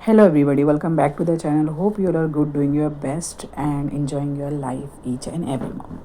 Hello everybody, welcome back to the channel. Hope you all are good, doing your best and enjoying your life each and every moment.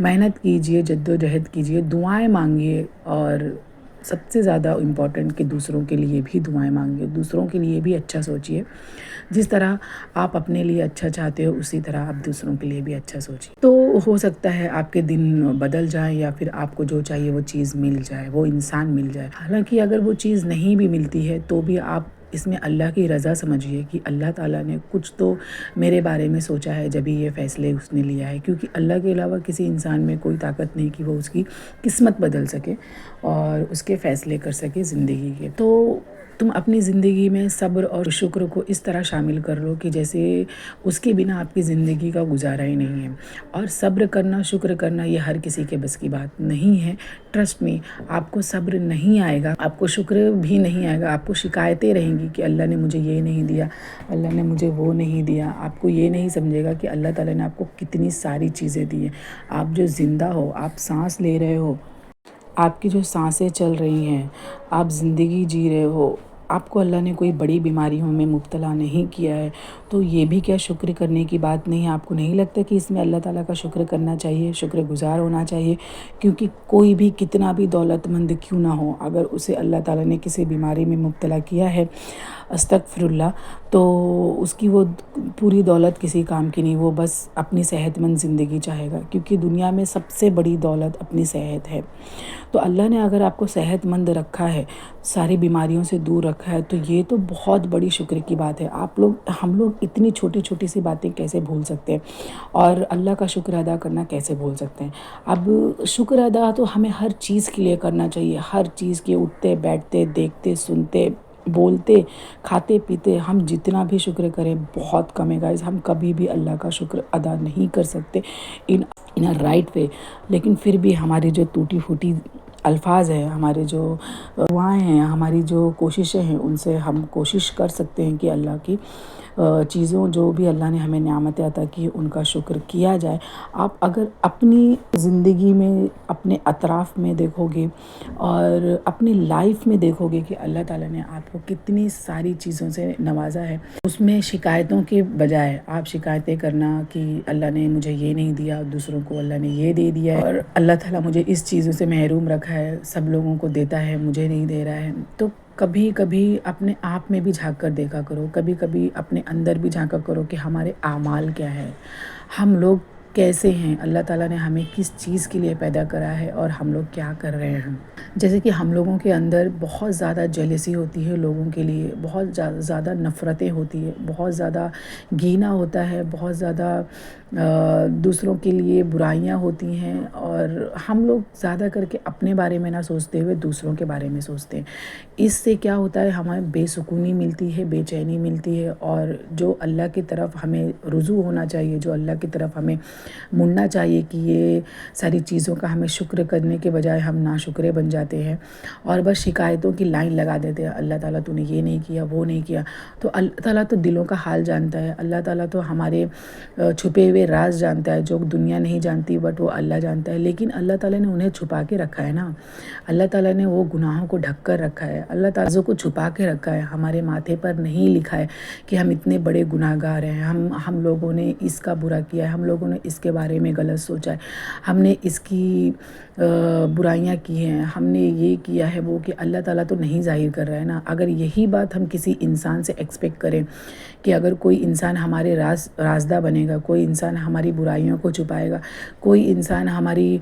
محنت کیجئے، جد و جہد کیجئے، دعائیں مانگیے، اور سب سے زیادہ امپورٹنٹ کہ دوسروں کے لیے بھی دعائیں مانگیے، دوسروں کے لیے بھی اچھا سوچیے۔ جس طرح آپ اپنے لیے اچھا چاہتے ہو اسی طرح آپ دوسروں کے لیے بھی اچھا سوچیے، تو ہو سکتا ہے آپ کے دن بدل جائیں، یا پھر آپ کو جو چاہیے وہ چیز مل جائے، وہ انسان مل جائے۔ حالانکہ اگر وہ چیز نہیں بھی ملتی ہے تو بھی آپ اس میں اللہ کی رضا سمجھیے کہ اللہ تعالیٰ نے کچھ تو میرے بارے میں سوچا ہے جب یہ فیصلے اس نے لیا ہے، کیونکہ اللہ کے علاوہ کسی انسان میں کوئی طاقت نہیں کہ وہ اس کی قسمت بدل سکے اور اس کے فیصلے کر سکے زندگی کے۔ تو تم اپنی زندگی میں صبر اور شکر کو اس طرح شامل کر لو کہ جیسے اس کے بنا آپ کی زندگی کا گزارا ہی نہیں ہے۔ اور صبر کرنا، شکر کرنا یہ ہر کسی کے بس کی بات نہیں ہے۔ ٹرسٹ می، آپ کو صبر نہیں آئے گا، آپ کو شکر بھی نہیں آئے گا، آپ کو شکایتیں رہیں گی کہ اللہ نے مجھے یہ نہیں دیا، اللہ نے مجھے وہ نہیں دیا۔ آپ کو یہ نہیں سمجھے گا کہ اللہ تعالیٰ نے آپ کو کتنی ساری چیزیں دی ہیں۔ آپ جو زندہ ہو، آپ سانس لے رہے ہو، آپ کی جو سانسیں چل رہی ہیں، آپ زندگی جی رہے ہو، آپ کو اللہ نے کوئی بڑی بیماریوں میں مبتلا نہیں کیا ہے، تو یہ بھی کیا شکر کرنے کی بات نہیں ہے؟ آپ کو نہیں لگتا کہ اس میں اللہ تعالیٰ کا شکر کرنا چاہیے، شکر گزار ہونا چاہیے؟ کیونکہ کوئی بھی کتنا بھی دولت مند کیوں نہ ہو، اگر اسے اللہ تعالیٰ نے کسی بیماری میں مبتلا کیا ہے، استغفر اللہ، تو اس کی وہ پوری دولت کسی کام کی نہیں، وہ بس اپنی صحت مند زندگی چاہے گا، کیونکہ دنیا میں سب سے بڑی دولت اپنی صحت ہے۔ تو اللہ نے اگر آپ کو صحت مند رکھا ہے، ساری بیماریوں سے دور رکھا ہے، تو یہ تو بہت بڑی شکر کی بات ہے۔ ہم لوگ اتنی چھوٹی چھوٹی سی باتیں کیسے بھول سکتے ہیں، اور اللہ کا شکر ادا کرنا کیسے بھول سکتے ہیں؟ اب شکر ادا تو ہمیں ہر چیز کے لیے کرنا چاہیے، ہر چیز کے، اٹھتے بیٹھتے، دیکھتے سنتے، بولتے، کھاتے پیتے، ہم جتنا بھی شکر کریں بہت کم ہے گائز۔ ہم کبھی بھی اللہ کا شکر ادا نہیں کر سکتے ان اے رائٹ وے، لیکن پھر بھی ہماری جو ٹوٹی پھوٹی الفاظ ہیں، ہمارے جو دعائیں ہیں، ہماری جو کوششیں ہیں، ان سے ہم کوشش کر سکتے ہیں کہ اللہ کی چیزوں، جو بھی اللہ نے ہمیں نعمتیں عطا کی ان کا شکر کیا جائے۔ آپ اگر اپنی زندگی میں، اپنے اطراف میں دیکھو گے اور اپنی لائف میں دیکھو گے کہ اللہ تعالیٰ نے آپ کو کتنی ساری چیزوں سے نوازا ہے، اس میں شکایتوں کے بجائے آپ شکایتیں کرنا کہ اللہ نے مجھے یہ نہیں دیا، دوسروں کو اللہ نے یہ دے دیا ہے، اور اللہ تعالیٰ مجھے اس چیزوں سے محروم رکھا ہے، سب لوگوں کو دیتا ہے مجھے نہیں دے رہا ہے، تو کبھی کبھی اپنے آپ میں بھی جھانک کر دیکھا کرو، کبھی کبھی اپنے اندر بھی جھانکا کرو کہ ہمارے اعمال کیا ہے، ہم لوگ کیسے ہیں، اللہ تعالیٰ نے ہمیں کس چیز کے لیے پیدا کرا ہے اور ہم لوگ کیا کر رہے ہیں۔ جیسے کہ ہم لوگوں کے اندر بہت زیادہ جیلسی ہوتی ہے، لوگوں کے لیے بہت زیادہ نفرتیں ہوتی ہے، بہت زیادہ گینا ہوتا ہے، بہت زیادہ دوسروں کے لیے برائیاں ہوتی ہیں، اور ہم لوگ زیادہ کر کے اپنے بارے میں نہ سوچتے ہوئے دوسروں کے بارے میں سوچتے ہیں۔ اس سے کیا ہوتا ہے، ہمیں بے سکونی ملتی ہے، بے چینی ملتی ہے، اور جو اللہ کی طرف ہمیں رجوع ہونا چاہیے، جو اللہ کی طرف ہمیں مڑنا چاہیے کہ یہ ساری چیزوں کا ہمیں شکر کرنے کے بجائے ہم ناشکرے بن جاتے ہیں اور بس شکایتوں کی لائن لگا دیتے ہیں، اللہ تعالیٰ تو نے یہ نہیں کیا، وہ نہیں کیا۔ تو اللہ تعالیٰ تو دلوں کا حال جانتا ہے، اللہ تعالیٰ تو ہمارے چھپے ہوئے راز جانتا ہے جو دنیا نہیں جانتی، بٹ وہ اللہ جانتا ہے، لیکن اللہ تعالیٰ نے انہیں چھپا کے رکھا ہے نا، اللہ تعالیٰ نے وہ گناہوں کو ڈھک کر رکھا ہے، اللہ تعالیٰ کو چھپا کے رکھا ہے، ہمارے ماتھے پر نہیں لکھا ہے کہ ہم اتنے بڑے گناہ گار ہیں، ہم لوگوں نے اس کا برا کیا ہے، ہم لوگوں نے اس کے بارے میں غلط سوچا ہے، ہم نے اس کی برائیاں کی ہیں، ہم نے یہ کیا ہے وہ، کہ اللہ تعالیٰ تو نہیں ظاہر کر رہا ہے نا۔ اگر یہی بات ہم کسی انسان سے ایکسپیکٹ کریں کہ اگر کوئی انسان ہمارے رازدہ بنے گا، کوئی انسان ہماری برائیوں کو چھپائے گا، کوئی انسان ہماری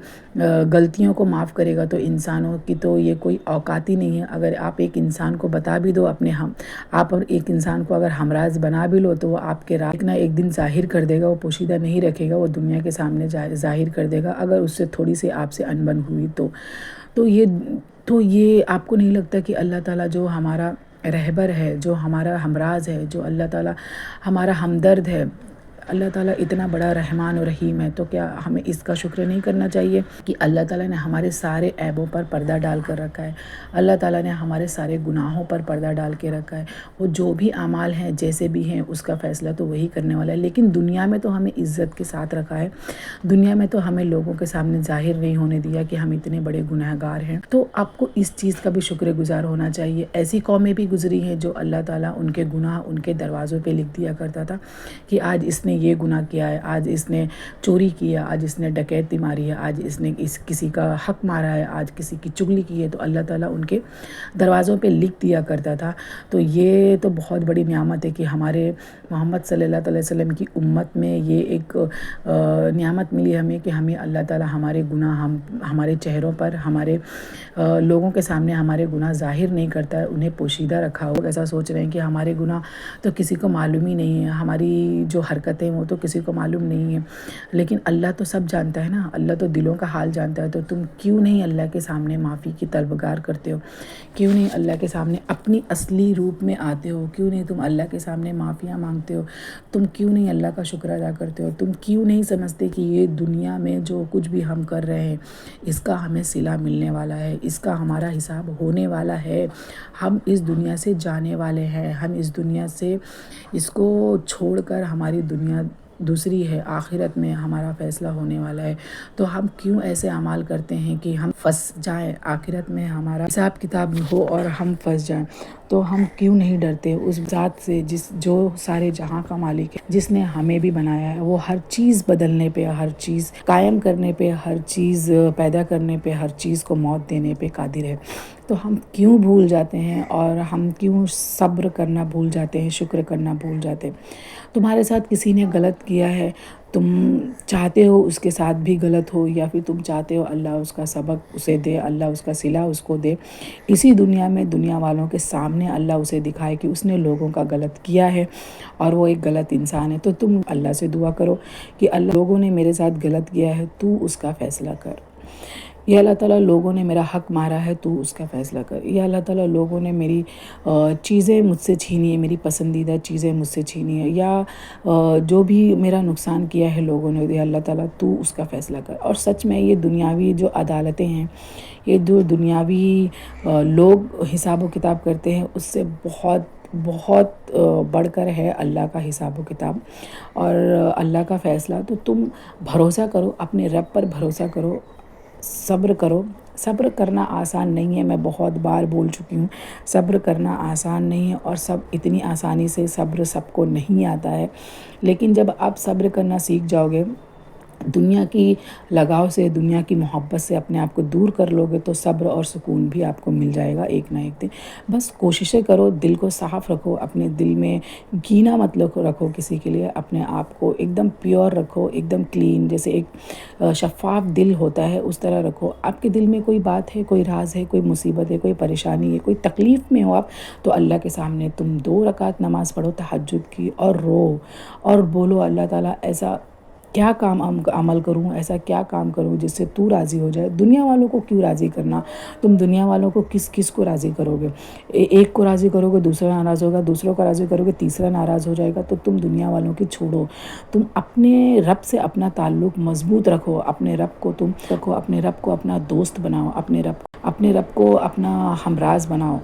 غلطیوں کو معاف کرے گا، تو انسانوں کی تو یہ کوئی اوقات ہی نہیں ہے۔ اگر آپ ایک انسان کو بتا بھی دو آپ ایک انسان کو اگر ہمراز بنا بھی لو، تو وہ آپ کے راز نہ ایک دن ظاہر کر دے گا، وہ پوشیدہ نہیں رکھے گا، وہ دنیا کے سامنے ظاہر کر دے گا، اگر اس سے تھوڑی سی آپ سے انبن ہوئی تو یہ آپ کو نہیں لگتا کہ اللہ تعالیٰ جو ہمارا رہبر ہے، جو ہمارا ہمراز ہے، جو اللہ تعالیٰ ہمارا ہمدرد ہے، اللہ تعالیٰ اتنا بڑا رحمان و رحیم ہے، تو کیا ہمیں اس کا شکر نہیں کرنا چاہیے کہ اللہ تعالیٰ نے ہمارے سارے عیبوں پر پردہ ڈال کر رکھا ہے، اللہ تعالیٰ نے ہمارے سارے گناہوں پر پردہ ڈال کے رکھا ہے، وہ جو بھی اعمال ہیں جیسے بھی ہیں اس کا فیصلہ تو وہی کرنے والا ہے، لیکن دنیا میں تو ہمیں عزت کے ساتھ رکھا ہے، دنیا میں تو ہمیں لوگوں کے سامنے ظاہر نہیں ہونے دیا کہ ہم اتنے بڑے گناہ گار ہیں۔ تو آپ کو اس چیز کا بھی شکر گزار ہونا چاہیے۔ ایسی قومیں بھی گزری ہیں جو اللہ تعالیٰ ان کے گناہ ان کے دروازوں پہ لکھ دیا کرتا تھا کہ آج اس نے یہ گناہ کیا ہے، آج اس نے چوری کیا، آج اس نے ڈکیتی ماری ہے، آج اس نے کسی کا حق مارا ہے، آج کسی کی چغلی کی ہے، تو اللہ تعالیٰ ان کے دروازوں پہ لکھ دیا کرتا تھا۔ تو یہ تو بہت بڑی نعمت ہے کہ ہمارے محمد صلی اللہ علیہ وسلم کی امت میں یہ ایک نعمت ملی ہمیں کہ ہمیں اللہ تعالیٰ ہمارے گناہ ہمارے چہروں پر، ہمارے لوگوں کے سامنے ہمارے گناہ ظاہر نہیں کرتا ہے، انہیں پوشیدہ رکھا ہو۔ ایسا سوچ رہے ہیں کہ ہمارے گناہ تو کسی کو معلوم ہی نہیں ہے، ہماری جو حرکتیں وہ تو کسی کو معلوم نہیں ہیں، لیکن اللہ تو سب جانتا ہے نا، اللہ تو دلوں کا حال جانتا ہے۔ تو تم کیوں نہیں اللہ کے سامنے معافی کی طلبگار کرتے ہو؟ کیوں نہیں اللہ کے سامنے اپنی اصلی روپ میں آتے ہو؟ کیوں نہیں تم اللہ کے سامنے معافیاں مانگتے ہو؟ تم کیوں نہیں اللہ کا شکر ادا کرتے ہو؟ تم کیوں نہیں سمجھتے کہ یہ دنیا میں جو کچھ بھی ہم کر رہے ہیں اس کا ہمیں صلہ ملنے والا ہے، اس کا ہمارا حساب ہونے والا ہے، ہم اس دنیا سے جانے والے ہیں، ہم اس دنیا سے اس کو چھوڑ کر ہماری دنیا دوسری ہے، آخرت میں ہمارا فیصلہ ہونے والا ہے۔ تو ہم کیوں ایسے اعمال کرتے ہیں کہ ہم پھنس جائیں، آخرت میں ہمارا حساب کتاب ہو اور ہم پھنس جائیں؟ تو ہم کیوں نہیں ڈرتے اس ذات سے جو سارے جہاں کا مالک ہے، جس نے ہمیں بھی بنایا ہے؟ وہ ہر چیز بدلنے پہ، ہر چیز قائم کرنے پہ، ہر چیز پیدا کرنے پہ، ہر چیز کو موت دینے پہ قادر ہے۔ تو ہم کیوں بھول جاتے ہیں اور ہم کیوں صبر کرنا بھول جاتے ہیں، شکر کرنا بھول جاتے ہیں؟ تمہارے ساتھ کسی نے غلط کیا ہے، تم چاہتے ہو اس کے ساتھ بھی غلط ہو، یا پھر تم چاہتے ہو اللہ اس کا سبق اسے دے، اللہ اس کا صلہ اس کو دے، اسی دنیا میں دنیا والوں کے سامنے اللہ اسے دکھائے کہ اس نے لوگوں کا غلط کیا ہے اور وہ ایک غلط انسان ہے؟ تو تم اللہ سے دعا کرو کہ اللہ، لوگوں نے میرے ساتھ غلط کیا ہے، تو اس کا فیصلہ کر۔ یا اللہ تعالیٰ، لوگوں نے میرا حق مارا ہے، تو اس کا فیصلہ کر۔ یا اللہ تعالیٰ، لوگوں نے میری چیزیں مجھ سے چھینی ہیں، میری پسندیدہ چیزیں مجھ سے چھینی ہیں، یا جو بھی میرا نقصان کیا ہے لوگوں نے، یا اللہ تعالیٰ تو اس کا فیصلہ کر۔ اور سچ میں یہ دنیاوی جو عدالتیں ہیں، یہ جو دنیاوی لوگ حساب و کتاب کرتے ہیں، اس سے بہت بڑھ کر ہے اللہ کا حساب و کتاب اور اللہ کا فیصلہ۔ تو تم بھروسہ کرو، اپنے رب پر بھروسہ کرو، صبر کرو۔ صبر کرنا آسان نہیں ہے، میں بہت بار بول چکی ہوں، صبر کرنا آسان نہیں ہے، اور اتنی آسانی سے صبر سب کو نہیں آتا ہے، لیکن جب آپ صبر کرنا سیکھ جاؤ گے، دنیا کی لگاؤ سے، دنیا کی محبت سے اپنے آپ کو دور کر لو گے، تو صبر اور سکون بھی آپ کو مل جائے گا ایک نہ ایک دن۔ بس کوششیں کرو، دل کو صاف رکھو، اپنے دل میں کینہ مت رکھو کسی کے لیے، اپنے آپ کو ایک دم پیور رکھو، ایک دم کلین، جیسے ایک شفاف دل ہوتا ہے اس طرح رکھو۔ آپ کے دل میں کوئی بات ہے، کوئی راز ہے، کوئی مصیبت ہے، کوئی پریشانی ہے، کوئی تکلیف میں ہو آپ، تو اللہ کے سامنے تم 2 رکعت نماز پڑھو تہجد کی، اور رو اور بولو اللہ تعالیٰ ایسا کیا کام عمل کروں، ایسا کیا کام کروں جس سے تو راضی ہو جائے۔ دنیا والوں کو کیوں راضی کرنا؟ تم دنیا والوں کو کس کو راضی کرو گے؟ ایک کو راضی کرو گے، دوسرا ناراض ہوگا، دوسروں کو راضی کرو گے، تیسرا ناراض ہو جائے گا۔ تو تم دنیا والوں کی چھوڑو، تم اپنے رب سے اپنا تعلق مضبوط رکھو، اپنے رب کو تم رکھو، اپنے رب کو اپنا دوست بناؤ، اپنے رب کو اپنا ہمراز بناؤ،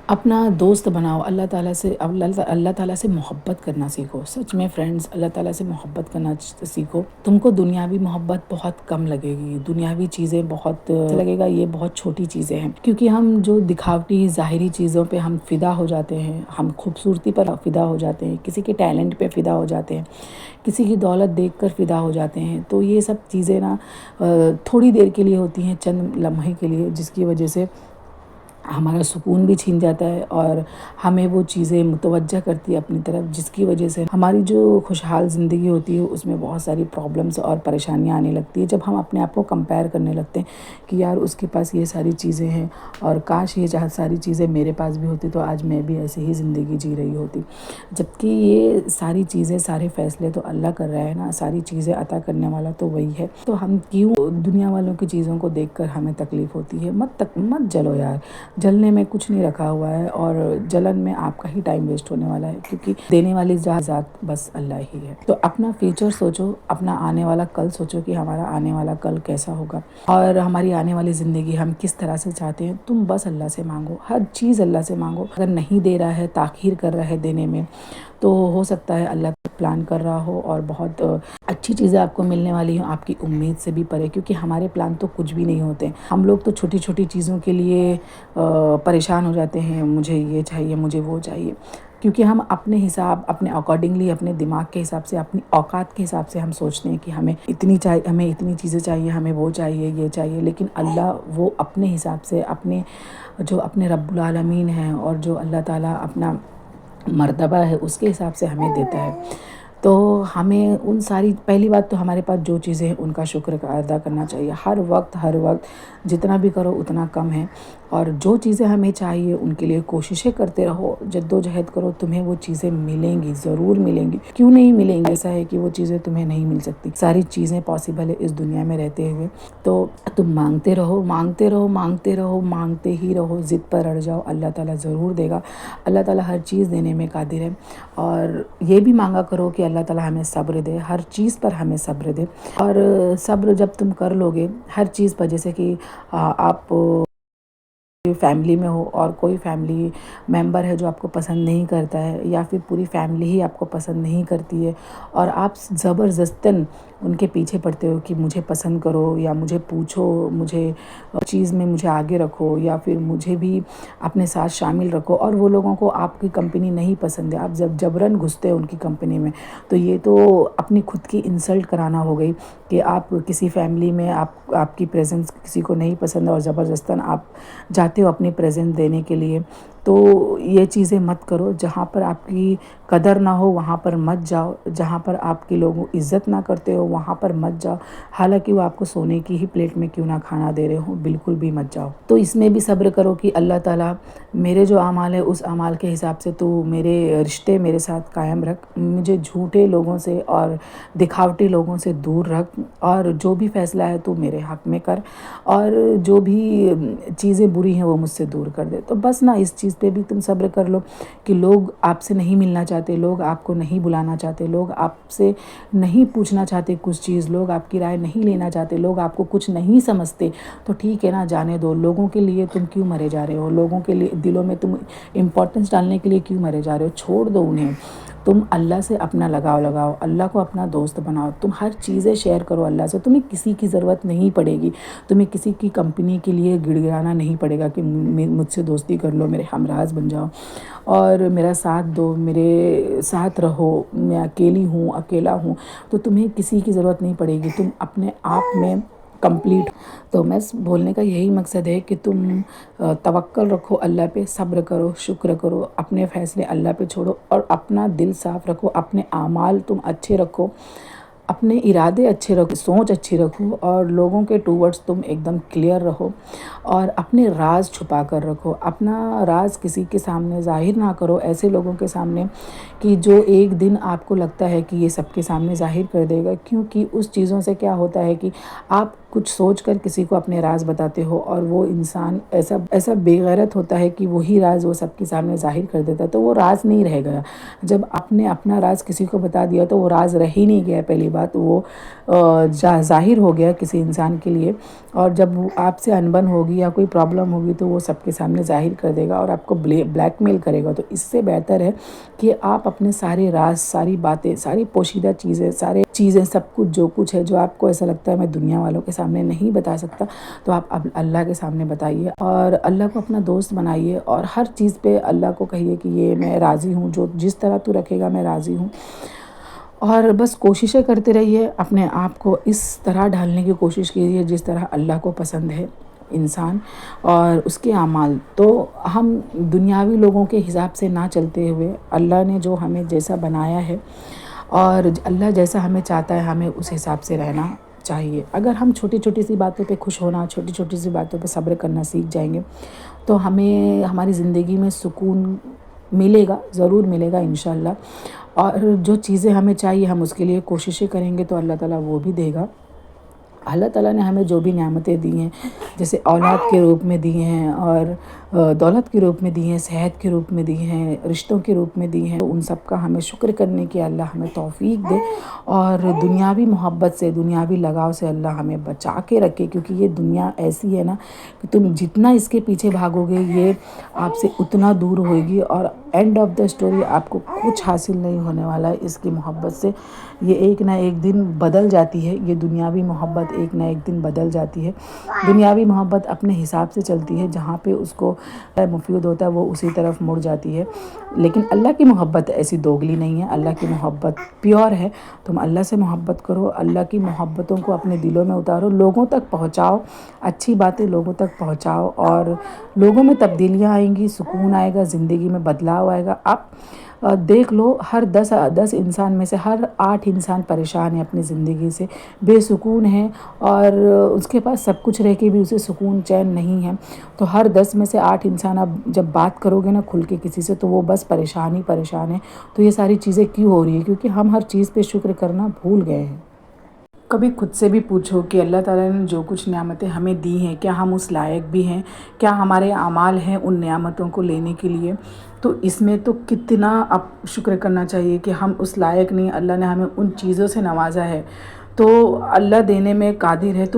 اپنا دوست بناؤ۔ اللہ تعالیٰ سے محبت کرنا سیکھو۔ سچ میں فرینڈز، اللہ تعالیٰ سے محبت کرنا سیکھو۔ تم کو دنیاوی محبت بہت کم لگے گی، دنیاوی چیزیں بہت لگے گا یہ بہت چھوٹی چیزیں ہیں، کیونکہ ہم جو دکھاوٹی ظاہری چیزوں پہ ہم فدا ہو جاتے ہیں، ہم خوبصورتی پر فدا ہو جاتے ہیں، کسی کے ٹیلنٹ پہ فدا ہو جاتے ہیں، کسی کی دولت دیکھ کر فدا ہو جاتے ہیں۔ تو یہ سب چیزیں نا تھوڑی دیر کے لیے ہوتی ہیں، چند لمحے کے لیے، جس کی وجہ سے ہمارا سکون بھی چھین جاتا ہے اور ہمیں وہ چیزیں متوجہ کرتی ہے اپنی طرف، جس کی وجہ سے ہماری جو خوشحال زندگی ہوتی ہے اس میں بہت ساری پرابلمس اور پریشانیاں آنے لگتی ہیں، جب ہم اپنے آپ کو کمپیئر کرنے لگتے ہیں کہ یار اس کے پاس یہ ساری چیزیں ہیں اور کاش یہ ساری چیزیں میرے پاس بھی ہوتی تو آج میں بھی ایسی ہی زندگی جی رہی ہوتی۔ جبکہ یہ ساری چیزیں، سارے فیصلے تو اللہ کر رہا ہے نا، ساری چیزیں عطا کرنے والا تو وہی ہے۔ تو ہم کیوں دنیا والوں کی چیزوں کو دیکھ کر ہمیں تکلیف ہوتی ہے؟ مت جلو یار، جلنے میں کچھ نہیں رکھا ہوا ہے، اور جلن میں آپ کا ہی ٹائم ویسٹ ہونے والا ہے، کیونکہ دینے والی ذات بس اللہ ہی ہے۔ تو اپنا فیوچر سوچو، اپنا آنے والا کل سوچو کہ ہمارا آنے والا کل کیسا ہوگا اور ہماری آنے والی زندگی ہم کس طرح سے چاہتے ہیں۔ تم بس اللہ سے مانگو، ہر چیز اللہ سے مانگو۔ اگر نہیں دے رہا ہے، تاخیر کر رہا ہے دینے میں، تو ہو سکتا ہے اللہ پلان کر رہا ہو اور بہت اچھی چیزیں آپ کو ملنے والی ہوں، آپ کی امید سے بھی پرے، کیونکہ ہمارے پلان تو کچھ بھی نہیں ہوتے۔ ہم لوگ تو چھوٹی چھوٹی چیزوں کے لیے پریشان ہو جاتے ہیں، مجھے یہ چاہیے، مجھے وہ چاہیے۔ کیونکہ ہم اپنے حساب، اپنے اکارڈنگلی، اپنے دماغ کے حساب سے، اپنی اوقات کے حساب سے ہم سوچتے ہیں کہ ہمیں اتنی چیزیں چاہیے، ہمیں وہ چاہیے، یہ چاہیے، لیکن اللہ وہ اپنے حساب سے، اپنے رب العالمین ہیں، اور جو اللہ تعالیٰ اپنا مرتبہ ہے اس کے حساب سے ہمیں دیتا ہے. تو ہمیں پہلی بات تو ہمارے پاس جو چیزیں ہیں ان کا شکر ادا کرنا چاہیے. ہر وقت جتنا بھی کرو اتنا کم ہے، اور جو چیزیں ہمیں چاہیے ان کے لیے کوششیں کرتے رہو، جدوجہد کرو، تمہیں وہ چیزیں ملیں گی، ضرور ملیں گی. کیوں نہیں ملیں گی؟ ایسا ہے کہ وہ چیزیں تمہیں نہیں مل سکتی؟ ساری چیزیں پاسبل ہے اس دنیا میں رہتے ہوئے. تو تم مانگتے رہو، مانگتے رہو، مانگتے رہو، مانگتے ہی رہو، ضد پر اڑ جاؤ، اللہ تعالیٰ ضرور دے گا. اللہ تعالیٰ ہر چیز دینے میں قادر ہے. اور یہ بھی مانگا کرو کہ اللہ تعالیٰ ہمیں صبر دے، ہر چیز پر ہمیں صبر دے. اور صبر جب تم کر لو گے ہر چیز پر، جیسے کہ آپ فیملی میں ہو اور کوئی فیملی ممبر ہے جو آپ کو پسند نہیں کرتا ہے، یا پھر پوری فیملی ہی آپ کو پسند نہیں کرتی ہے، اور آپ زبردستاً ان کے پیچھے پڑتے ہو کہ مجھے پسند کرو، یا مجھے پوچھو، مجھے آگے رکھو، یا پھر مجھے بھی اپنے ساتھ شامل رکھو، اور وہ لوگوں کو آپ کی کمپنی نہیں پسند ہے، آپ جب جبراً گھستے ہو ان کی کمپنی میں، تو یہ تو اپنی خود کی انسلٹ کرانا ہو گئی کہ آپ کسی فیملی میں آپ کی پریزنس کسی کو نہیں پسند اور زبردستاً آپ جاتے ہو اپنی پریزنس دینے کے لیے. تو یہ چیزیں مت کرو. جہاں پر آپ کی قدر نہ ہو وہاں پر مت جاؤ، جہاں پر آپ کے لوگ عزت نہ کرتے ہو وہاں پر مت جاؤ، حالانکہ وہ آپ کو سونے کی ہی پلیٹ میں کیوں نہ کھانا دے رہے ہوں، بالکل بھی مت جاؤ. تو اس میں بھی صبر کرو کہ اللہ تعالیٰ میرے جو اعمال ہے اس اعمال کے حساب سے تو میرے رشتے میرے ساتھ قائم رکھ، مجھے جھوٹے لوگوں سے اور دکھاوٹی لوگوں سے دور رکھ، اور جو بھی فیصلہ ہے تو میرے حق میں کر، اور جو بھی چیزیں بری ہیں وہ مجھ سے دور کر دے. تو بس نا اس چیز پہ بھی تم صبر کر لو کہ لوگ آپ سے نہیں ملنا چاہتے، لوگ آپ کو نہیں بلانا چاہتے، لوگ آپ سے نہیں پوچھنا چاہتے کچھ چیز، لوگ آپ کی رائے نہیں لینا چاہتے، لوگ آپ کو کچھ نہیں سمجھتے. تو ٹھیک ہے نا، جانے دو. لوگوں کے لیے تم کیوں مرے جا رہے ہو؟ لوگوں کے لیے دلوں میں تم امپورٹنس ڈالنے کے لیے کیوں مرے جا رہے ہو؟ چھوڑ دو انہیں. تم اللہ سے اپنا لگاؤ، اللہ کو اپنا دوست بناؤ. تم ہر چیزیں شیئر کرو اللہ سے. تمہیں کسی کی ضرورت نہیں پڑے گی، تمہیں کسی کی کمپنی کے لیے گڑ گڑانا نہیں پڑے گا کہ مجھ سے دوستی کر لو، میرے ہمراز بن جاؤ اور میرا ساتھ دو، میرے ساتھ رہو. میں اکیلا ہوں. تو تمہیں کسی کی ضرورت نہیں پڑے گی، تم اپنے آپ میں کمپلیٹ. تو میں بولنے کا یہی مقصد ہے کہ تم توکل رکھو اللہ پہ، صبر کرو، شکر کرو، اپنے فیصلے اللہ پہ چھوڑو، اور اپنا دل صاف رکھو، اپنے اعمال تم اچھے رکھو، اپنے ارادے اچھے رکھو، سوچ اچھی رکھو، اور لوگوں کے ٹوورڈز تم ایک دم کلیئر رہو، اور اپنے راز چھپا کر رکھو. اپنا راز کسی کے سامنے ظاہر نہ کرو، ایسے لوگوں کے سامنے کہ جو ایک دن آپ کو لگتا ہے کہ یہ سب کے سامنے ظاہر کر دے گا. کیونکہ اس چیزوں سے کیا ہوتا ہے کہ آپ کچھ سوچ کر کسی کو اپنے راز بتاتے ہو، اور وہ انسان ایسا بے غیرت ہوتا ہے کہ وہی راز وہ سب کے سامنے ظاہر کر دیتا ہے. تو وہ راز نہیں رہ گیا. جب آپ نے اپنا راز کسی کو بتا دیا تو وہ راز رہ ہی نہیں گیا. پہلی بات وہ ظاہر ہو گیا کسی انسان کے لیے، اور جب وہ آپ سے انبن ہوگی یا کوئی پرابلم ہوگی تو وہ سب کے سامنے ظاہر کر دے گا اور آپ کو بلیک میل کرے گا. تو اس سے بہتر ہے کہ آپ اپنے سارے راز، ساری باتیں، ساری پوشیدہ چیزیں، سب کچھ جو کچھ ہے، جو آپ کو ایسا لگتا ہے میں دنیا والوں کے سامنے نہیں بتا سکتا، تو آپ اب اللہ کے سامنے بتائیے، اور اللہ کو اپنا دوست بنائیے، اور ہر چیز پہ اللہ کو کہیے کہ یہ میں راضی ہوں، جو جس طرح تو رکھے گا میں راضی ہوں. اور بس کوششیں کرتے رہیے، اپنے آپ کو اس طرح ڈھالنے کی کوشش کیجیے جس طرح اللہ کو پسند ہے انسان اور اس کے اعمال. تو ہم دنیاوی لوگوں کے حساب سے نہ چلتے ہوئے، اللہ نے جو ہمیں جیسا بنایا ہے اور اللہ جیسا ہمیں چاہتا ہے، ہمیں اس حساب سے رہنا چاہیے. اگر ہم چھوٹی چھوٹی سی باتوں پہ خوش ہونا، چھوٹی چھوٹی سی باتوں پہ صبر کرنا سیکھ جائیں گے تو ہمیں ہماری زندگی میں سکون ملے گا، ضرور ملے گا انشاءاللہ. اور جو چیزیں ہمیں چاہیے ہم اس کے لیے کوششیں کریں گے تو اللہ تعالیٰ وہ بھی دے گا. اللہ تعالیٰ نے ہمیں جو بھی نعمتیں دی ہیں، جیسے اولاد کے روپ میں دی ہیں، اور دولت کے روپ میں دی ہیں، صحت کے روپ میں دی ہیں، رشتوں کے روپ میں دی ہیں، تو ان سب کا ہمیں شکر کرنے کی اللہ ہمیں توفیق دے، اور دنیاوی محبت سے، دنیاوی لگاؤ سے اللہ ہمیں بچا کے رکھے. کیونکہ یہ دنیا ایسی ہے نا کہ تم جتنا اس کے پیچھے بھاگو گے یہ آپ سے اتنا دور ہوئے گی، اور اینڈ آف دا اسٹوری آپ کو کچھ حاصل نہیں ہونے والا ہے اس کی محبت سے. یہ ایک نہ ایک دن بدل جاتی ہے. یہ دنیاوی محبت ایک نہ ایک دن بدل جاتی ہے. دنیاوی محبت اپنے حساب سے چلتی ہے، جہاں پہ اس کو مفید ہوتا ہے وہ اسی طرف مڑ جاتی ہے. لیکن اللہ کی محبت ایسی دوگلی نہیں ہے. اللہ کی محبت پیور ہے. تم اللہ سے محبت کرو، اللہ کی محبتوں کو اپنے دلوں میں اتارو، لوگوں تک پہنچاؤ، اچھی باتیں لوگوں تک پہنچاؤ، اور لوگوں میں تبدیلیاں آئیں گی، سکون آئے گا، زندگی میں بدلاؤ آئے گا. آپ دیکھ لو، ہر 10 انسان میں سے ہر 8 انسان پریشان ہیں اپنی زندگی سے، بے سکون ہیں، اور اس کے پاس سب کچھ رہ کے بھی اسے سکون چین نہیں ہے. تو ہر 10 میں سے 8 انسان اب جب بات کرو گے نا کھل کے کسی سے، تو وہ بس پریشان ہی پریشان ہے. تو یہ ساری چیزیں کیوں ہو رہی ہیں؟ کیونکہ ہم ہر چیز پہ شکر کرنا بھول گئے ہیں. کبھی خود سے بھی پوچھو کہ اللہ تعالیٰ نے جو کچھ نعمتیں ہمیں دی ہیں، کیا ہم اس لائق بھی ہیں؟ کیا ہمارے اعمال ہیں ان نعمتوں کو لینے کے لیے؟ تو اس میں تو کتنا اب شکر کرنا چاہیے کہ ہم اس لائق نہیں، اللہ نے ہمیں ان چیزوں سے نوازا ہے. تو اللہ دینے میں قادر ہے. تو